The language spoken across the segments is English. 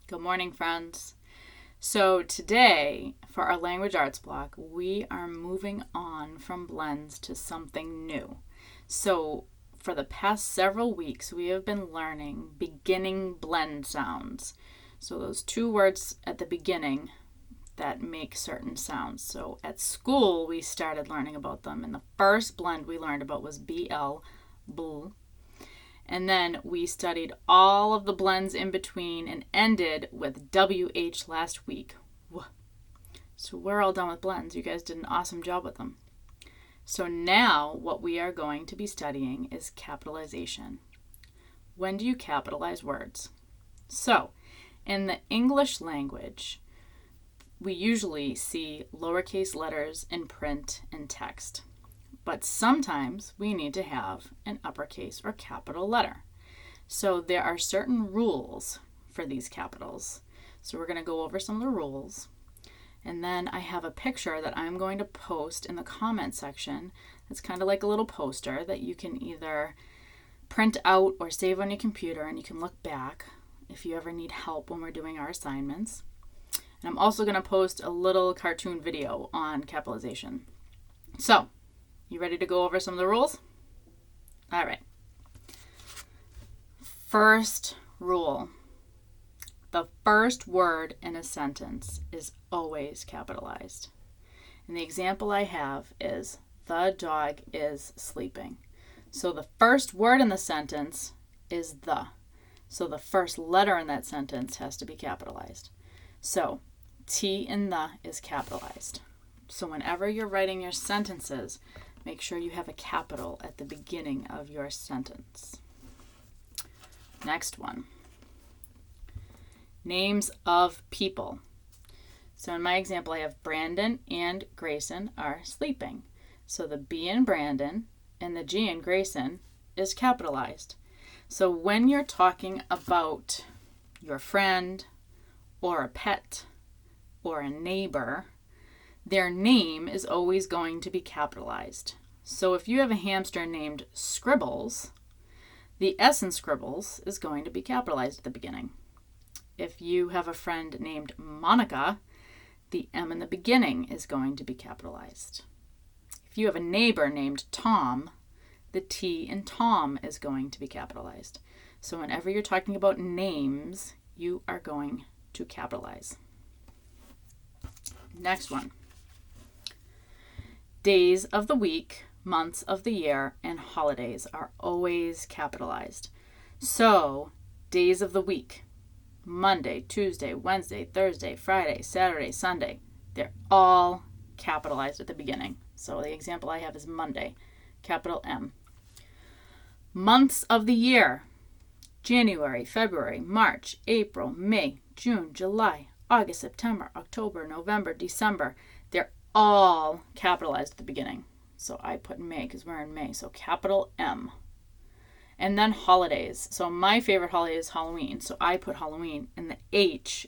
Good morning, friends. So today, for our language arts block, we are moving on from blends to something new. So for the past several weeks, we have been learning beginning blend sounds. So those two words at the beginning that make certain sounds. So at school, we started learning about them, and the first blend we learned about was BL, bl. And then we studied all of the blends in between and ended with WH last week. So we're all done with blends. You guys did an awesome job with them. So now what we are going to be studying is capitalization. When do you capitalize words? So in the English language, we usually see lowercase letters in print and text. But sometimes we need to have an uppercase or capital letter. So there are certain rules for these capitals. So we're going to go over some of the rules. And then I have a picture that I'm going to post in the comment section. It's kind of like a little poster that you can either print out or save on your computer, and you can look back if you ever need help when we're doing our assignments. And I'm also going to post a little cartoon video on capitalization. So, you ready to go over some of the rules? All right. First rule. The first word in a sentence is always capitalized. And the example I have is, the dog is sleeping. So the first word in the sentence is the. So the first letter in that sentence has to be capitalized. So T in the is capitalized. So whenever you're writing your sentences, make sure you have a capital at the beginning of your sentence. Next one. Names of people. So in my example, I have Brandon and Grayson are sleeping. So the B in Brandon and the G in Grayson is capitalized. So when you're talking about your friend or a pet or a neighbor, their name is always going to be capitalized. So if you have a hamster named Scribbles, the S in Scribbles is going to be capitalized at the beginning. If you have a friend named Monica, the M in the beginning is going to be capitalized. If you have a neighbor named Tom, the T in Tom is going to be capitalized. So whenever you're talking about names, you are going to capitalize. Next one. Days of the week, months of the year, and holidays are always capitalized. So, days of the week, Monday, Tuesday, Wednesday, Thursday, Friday, Saturday, Sunday, they're all capitalized at the beginning. So the example I have is Monday, capital M. Months of the year, January, February, March, April, May, June, July, August, September, October, November, December, they're all capitalized at the beginning. So I put May because we're in May. So capital M. And then holidays. So my favorite holiday is Halloween. So I put Halloween. And the H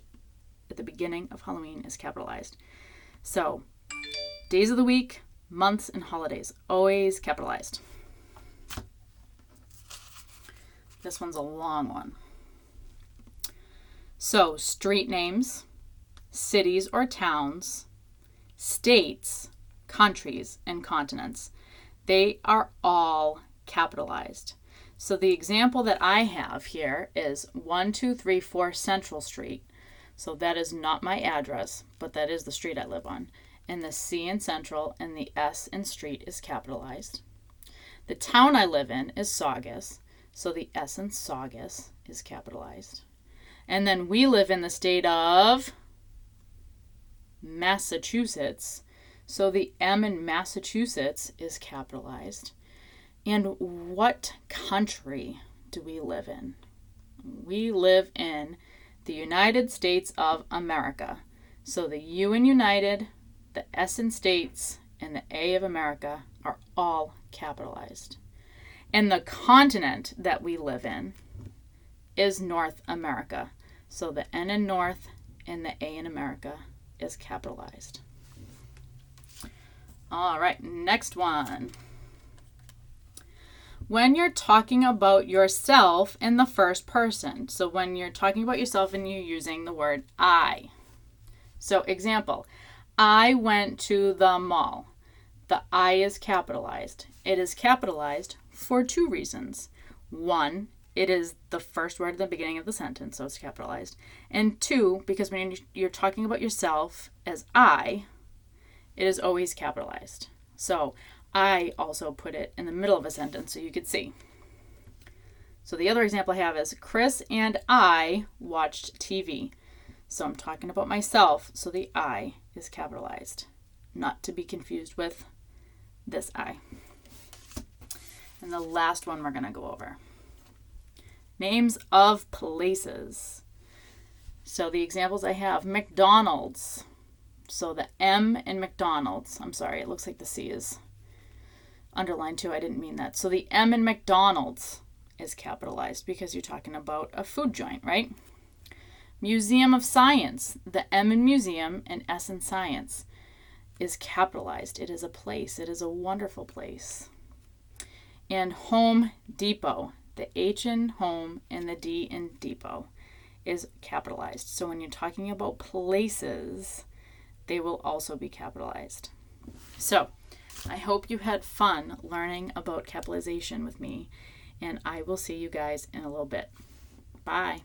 at the beginning of Halloween is capitalized. So days of the week, months, and holidays. Always capitalized. This one's a long one. So street names, cities or towns, states, countries, and continents. They are all capitalized. So the example that I have here is 1234 Central Street. So that is not my address, but that is the street I live on. And the C in Central and the S in street is capitalized. The town I live in is Saugus. So the S in Saugus is capitalized. And then we live in the state of Massachusetts. So the M in Massachusetts is capitalized. And what country do we live in? We live in the United States of America. So the U in United, the S in States, and the A of America are all capitalized. And the continent that we live in is North America. So the N in North and the A in America is capitalized. All right, next one. when you're talking about yourself in the first person. So when you're talking about yourself and you're using the word I. So example, I went to the mall. The I is capitalized. It is capitalized for two reasons. One, it is the first word at the beginning of the sentence, so it's capitalized. And two, because when you're talking about yourself as I, it is always capitalized. So I also put it in the middle of a sentence so you could see. So the other example I have is Chris and I watched TV. So I'm talking about myself, so the I is capitalized, not to be confused with this I. And the last one we're going to go over. Names of places. So the examples I have, McDonald's. So the M in McDonald's, I'm sorry, it looks like the C is underlined too. I didn't mean that. So the M in McDonald's is capitalized because you're talking about a food joint, right? Museum of Science. The M in museum and S in science is capitalized. It is a place. It is a wonderful place. And Home Depot. The H in home and the D in depot is capitalized. So when you're talking about places, they will also be capitalized. So I hope you had fun learning about capitalization with me, and I will see you guys in a little bit. Bye.